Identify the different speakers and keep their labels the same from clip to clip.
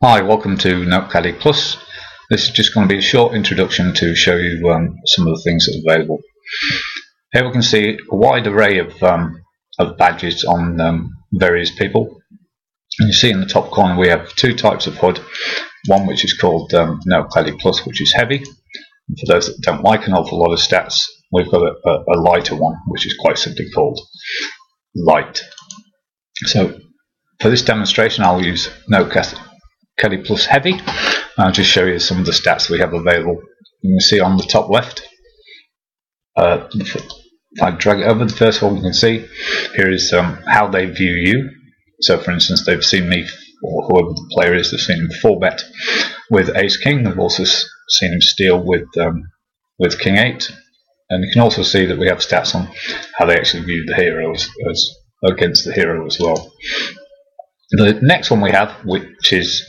Speaker 1: Hi, welcome to NotecaddyPlus. This is just going to be a short introduction to show you some of the things that are available. Here we can see a wide array of badges on various people. And you see in the top corner we have two types of HUD. One which is called NotecaddyPlus, which is heavy. And for those that don't like an awful lot of stats, we've got a lighter one, which is quite simply called light. So for this demonstration I'll use NotecaddyPlus Heavy. I'll just show you some of the stats we have available. You can see on the top left, if I drag it over, the first one you can see here is how they view you. So for instance, they've seen me, or whoever the player is, they've seen him 4-bet with Ace King. They've also seen him steal with King 8. And you can also see that we have stats on how they actually view the hero as against the hero as well. The next one we have, which is,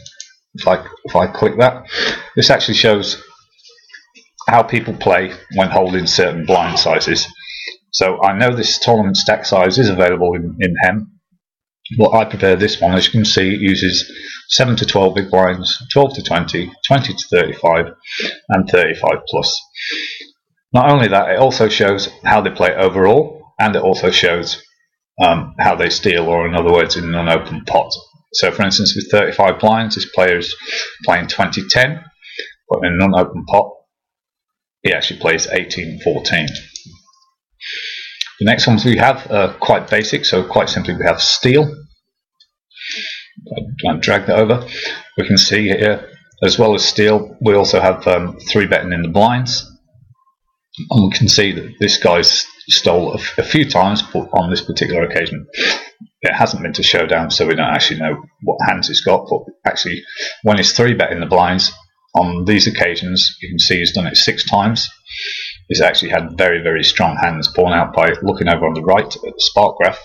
Speaker 1: if I click that, this actually shows how people play when holding certain blind sizes. So I know this tournament stack size is available in HEM, but I prefer this one. As you can see, it uses 7 to 12 big blinds, 12 to 20, 20 to 35, and 35 plus. Not only that, it also shows how they play overall, and it also shows how they steal, or in other words, in an unopened pot. So for instance, with 35 blinds, this player is playing 20-10, but in an unopened pot, he actually plays 18-14. The next ones we have are quite basic, so quite simply we have steal. If I drag that over, we can see here, as well as steal, we also have 3-betting in the blinds. And we can see that this guy's stole a few times, but on this particular occasion it hasn't been to showdown, so we don't actually know what hands he's got. But actually, when he's 3-bet in the blinds on these occasions, you can see he's done it 6 times. He's actually had very, very strong hands, borne out by looking over on the right at the spark graph.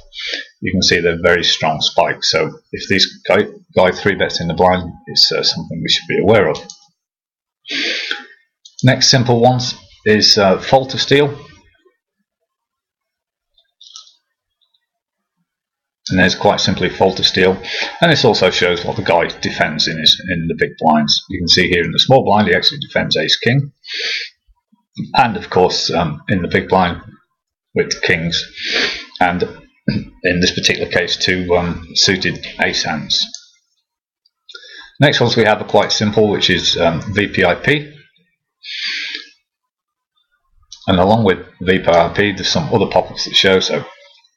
Speaker 1: You can see they're very strong spikes. So if this guy 3-bets in the blind, it's something we should be aware of. Next simple ones is fold to steal. And there's quite simply fold to steal, and this also shows what the guy defends in the big blinds. You can see here in the small blind he actually defends Ace King, and of course in the big blind with kings, and in this particular case 2 suited ace hands. Next ones we have are quite simple, which is VPIP. And along with VPIP, there's some other pop-ups that show, so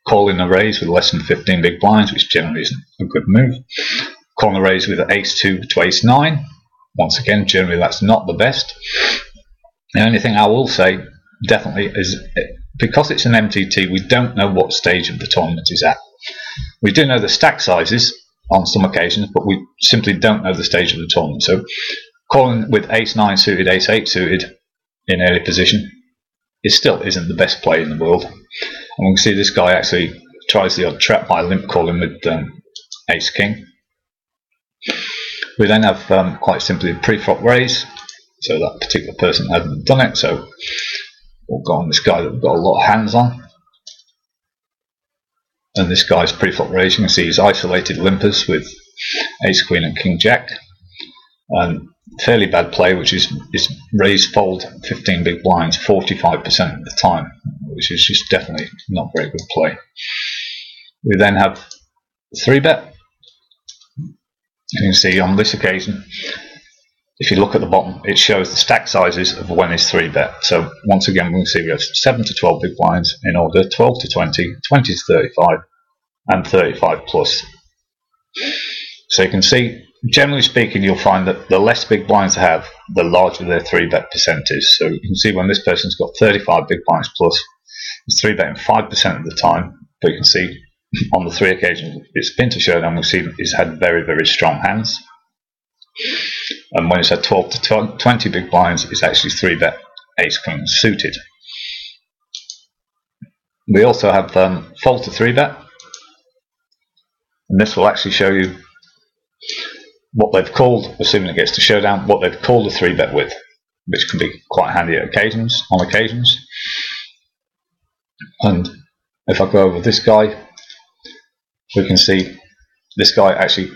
Speaker 1: calling a raise with less than 15 big blinds, which generally isn't a good move. Calling a raise with Ace 2 to Ace 9, once again, generally that's not the best. The only thing I will say, definitely, is because it's an MTT, we don't know what stage of the tournament is at. We do know the stack sizes on some occasions, but we simply don't know the stage of the tournament. So calling with Ace 9 suited, Ace 8 suited in early position, it still isn't the best play in the world. And we can see this guy actually tries the odd trap by limp calling with Ace King. We then have quite simply a pre-flop raise, so that particular person hasn't done it, so we'll go on this guy that we've got a lot of hands on. And this guy's pre-flop raise, you can see he's isolated limpers with Ace Queen and King Jack. And fairly bad play, which is raise fold 15 big blinds 45% of the time, which is just definitely not very good play. We then have 3-bet. You can see on this occasion, if you look at the bottom, it shows the stack sizes of when it's 3-bet. So once again, we can see we have 7 to 12 big blinds in order, 12 to 20, 20 to 35, and 35 plus. So you can see, generally speaking, you'll find that the less big blinds they have, the larger their 3-bet percent is. So you can see when this person's got 35 big blinds plus, he's 3-betting 5% of the time. But you can see on the 3 occasions it's been to showdown, we've seen he's had very, very strong hands. And when it's had 12 to 20 big blinds, it's actually 3-bet Ace Queen suited. We also have fold to 3-bet, and this will actually show you what they've called, assuming it gets to showdown, what they've called a 3-bet with, which can be quite handy at occasions, And if I go over this guy, we can see this guy actually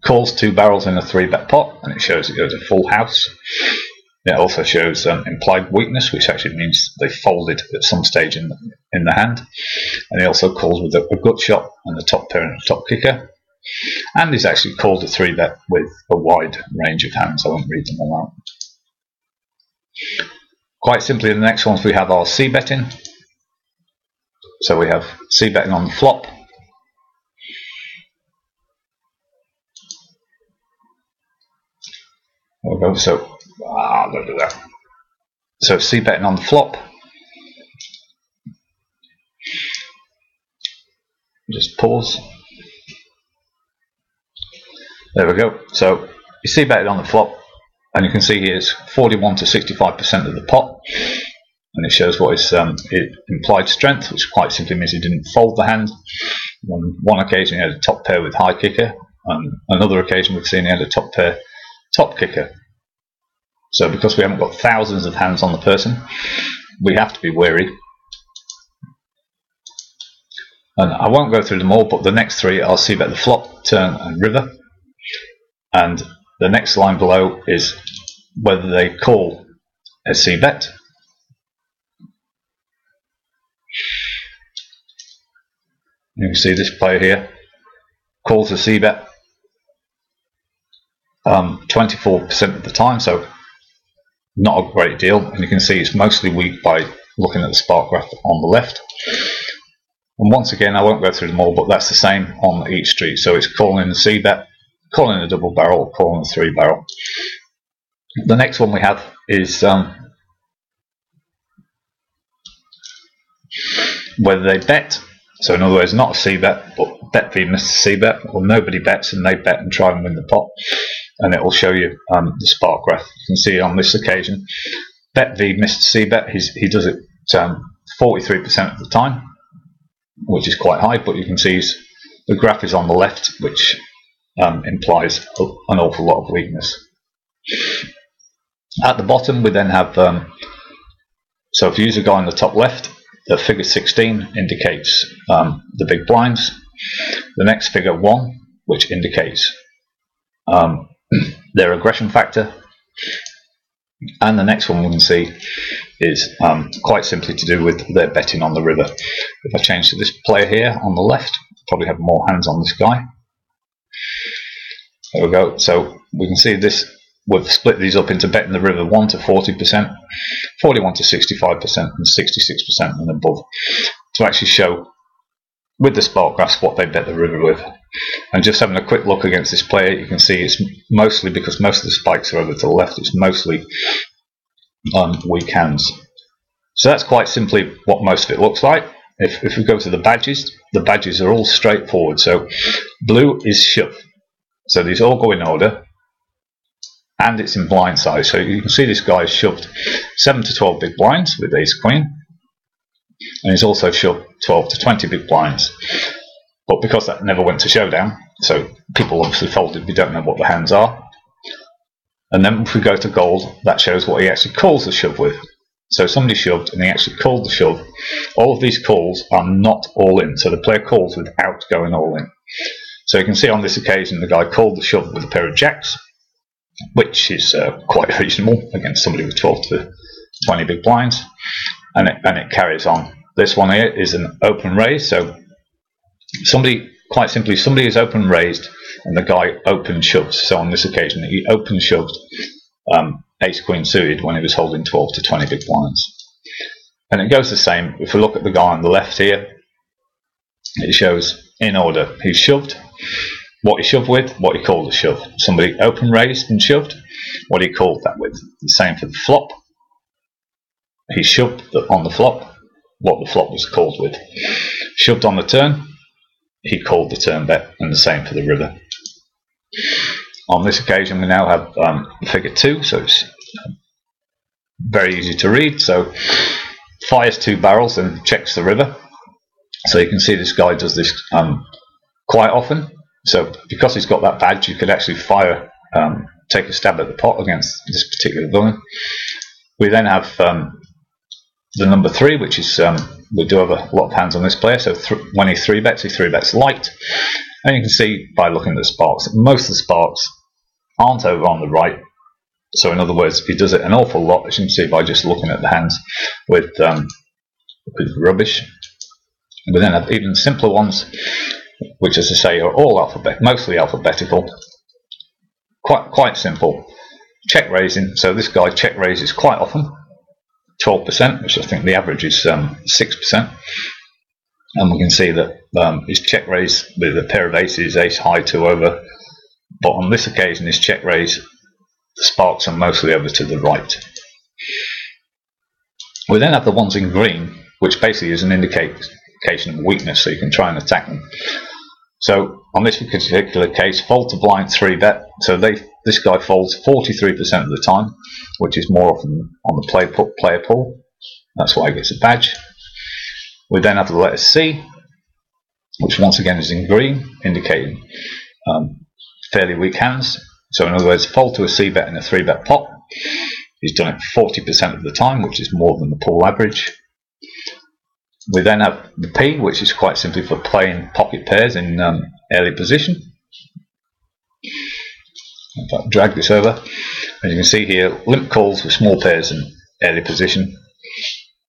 Speaker 1: calls 2 barrels in a 3-bet pot, and it shows it goes a full house. It also shows implied weakness, which actually means they folded at some stage in the hand. And he also calls with a gut shot and the top pair and the top kicker. And he's actually called a 3-bet with a wide range of hands. I won't read them all out. Quite simply, the next ones we have our c-betting. So we have c-betting on the flop. There we go. So, don't do that. So c-betting on the flop. Just pause. There we go. So you c-betted on the flop, and you can see here's 41 to 65% of the pot, and it shows what is implied strength, which quite simply means he didn't fold the hand. On one occasion he had a top pair with high kicker, and another occasion we've seen he had a top pair top kicker. So because we haven't got thousands of hands on the person, we have to be wary. And I won't go through them all, but the next 3 are c-bet the flop, turn and river. And the next line below is whether they call a c-bet. You can see this player here calls a c-bet 24% of the time, so not a great deal. And you can see it's mostly weak by looking at the spark graph on the left. And once again, I won't go through them all, but that's the same on each street. So it's calling a c-bet, calling a double barrel, or calling a 3-barrel. The next one we have is whether they bet. So in other words, not a c-bet, but bet v Mr. c-bet, or nobody bets and they bet and try and win the pot. And it will show you the spark graph. You can see on this occasion, bet v Mr. c-bet, he does it 43% of the time, which is quite high, but you can see the graph is on the left, which implies an awful lot of weakness. At the bottom we then have, so if you use a guy on the top left, the figure 16 indicates the big blinds, the next figure 1, which indicates their aggression factor, and the next one we can see is quite simply to do with their betting on the river. If I change to this player here on the left, probably have more hands on this guy. There we go. So we can see this, we've split these up into betting the river 1 to 40%, 41 to 65%, and 66% and above, to actually show with the spark graphs what they bet the river with. And just having a quick look against this player, you can see it's mostly, because most of the spikes are over to the left, it's mostly weak hands. So that's quite simply what most of it looks like. If we go to the badges are all straightforward. So blue is shove. So these all go in order, and it's in blind size. So you can see this guy has shoved 7 to 12 big blinds with ace queen, and he's also shoved 12 to 20 big blinds. But because that never went to showdown, so people obviously folded, we don't know what the hands are. And then if we go to gold, that shows what he actually calls the shove with. So somebody shoved and he actually called the shove. All of these calls are not all in, so the player calls without going all in. So you can see on this occasion the guy called the shove with a pair of jacks, which is quite reasonable against somebody with 12 to 20 big blinds, and it carries on. This one here is an open raise, so quite simply somebody is open raised and the guy open shoves. So on this occasion he open shoved ace queen suited when he was holding 12 to 20 big blinds. And it goes the same if we look at the guy on the left here. It shows in order. He shoved, what he shoved with, what he called a shove. Somebody open raised and shoved, what he called that with. The same for the flop. He shoved on the flop, what the flop was called with. Shoved on the turn, he called the turn bet, and the same for the river. On this occasion we now have figure 2, so it's very easy to read. So fires 2 barrels and checks the river. So you can see this guy does this quite often. So because he's got that badge, you could actually fire, take a stab at the pot against this particular villain. We then have the number 3, which is we do have a lot of hands on this player, so when he 3-bets light. And you can see by looking at the sparks, most of the sparks aren't over on the right. So in other words, he does it an awful lot, as you can see by just looking at the hands with rubbish. We then have even simpler ones, which, as I say, are all mostly alphabetical. Quite simple. Check raising. So this guy check raises quite often, 12%, which I think the average is 6%. And we can see that his check raise with a pair of aces, ace high 2 over. But on this occasion, his check raise, the sparks are mostly over to the right. We then have the ones in green, which basically is an indication of weakness, so you can try and attack them. So on this particular case, fold to blind 3-bet. So this guy folds 43% of the time, which is more often on the player pool. That's why he gets a badge. We then have the letter C, which once again is in green, indicating fairly weak hands. So in other words, fold to a C-bet in a 3-bet pot. He's done it 40% of the time, which is more than the pool average. We then have the P, which is quite simply for playing pocket pairs in early position. If I drag this over, as you can see here, limp calls with small pairs in early position,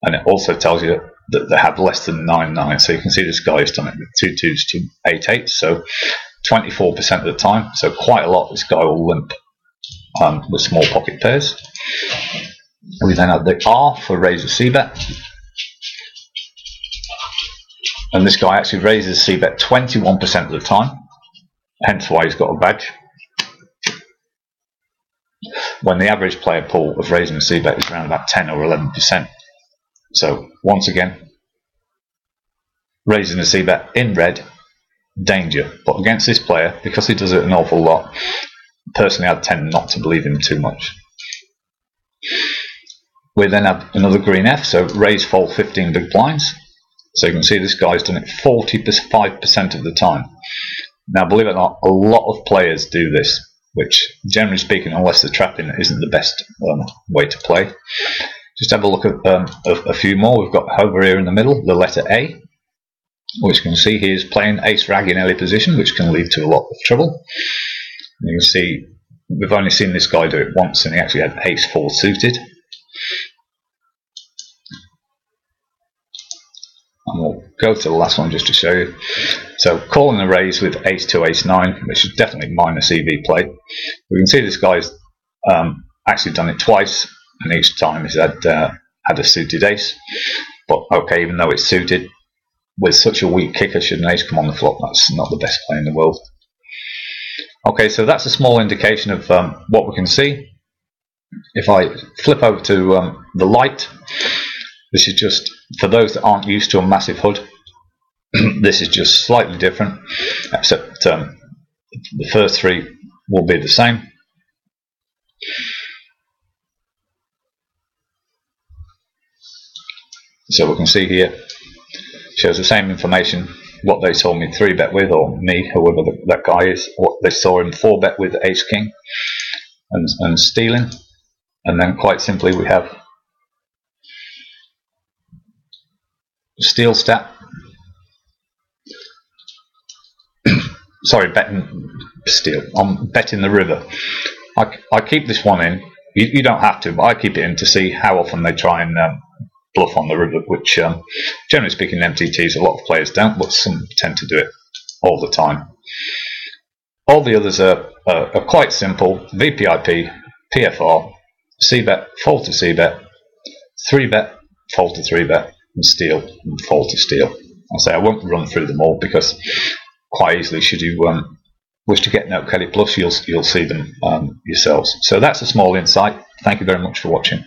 Speaker 1: and it also tells you that they have less than 9-9. So you can see this guy has done it with 2-2s to 8-8, so 24% of the time. So quite a lot. This guy will limp with small pocket pairs. We then have the R for raise a C-bet. And this guy actually raises C-bet 21% of the time, hence why he's got a badge. When the average player pool of raising a C-bet is around about 10 or 11%. So once again, raising a C-bet in red, danger. But against this player, because he does it an awful lot, personally I'd tend not to believe him too much. We then have another green F, so raise fold 15 big blinds. So you can see this guy's done it 45% of the time. Now, believe it or not, a lot of players do this, which, generally speaking, unless the trapping isn't the best way to play. Just have a look at a few more. We've got over here in the middle, the letter A, which you can see he is playing ace rag in early position, which can lead to a lot of trouble. And you can see we've only seen this guy do it once, and he actually had ace 4 suited. And we'll go to the last one just to show you. So calling a raise with ace 2, ace 9, which is definitely minus EV play. We can see this guy's actually done it twice, and each time he's had a suited ace. But okay, even though it's suited, with such a weak kicker, should an ace come on the flop, that's not the best play in the world. Okay, so that's a small indication of what we can see. If I flip over to the light, this is just, for those that aren't used to a massive HUD, this is just slightly different, except the first 3 will be the same. So we can see here, shows the same information, what they saw me 3-bet with, or me, whoever that guy is, what they saw him 4-bet with ace king and stealing. And then quite simply we have steal stat. Sorry, steal. I'm betting the river. I keep this one in. You don't have to, but I keep it in to see how often they try and bluff on the river, which generally speaking in MTTs a lot of players don't, but some tend to do it all the time. All the others are quite simple. VPIP, PFR, C-bet, fold to C-bet, 3-bet, fold to 3-bet, and steal, and fold to steal. I'll say I won't run through them all because quite easily, should you wish to get NotecaddyPlus, you'll see them yourselves. So that's a small insight. Thank you very much for watching.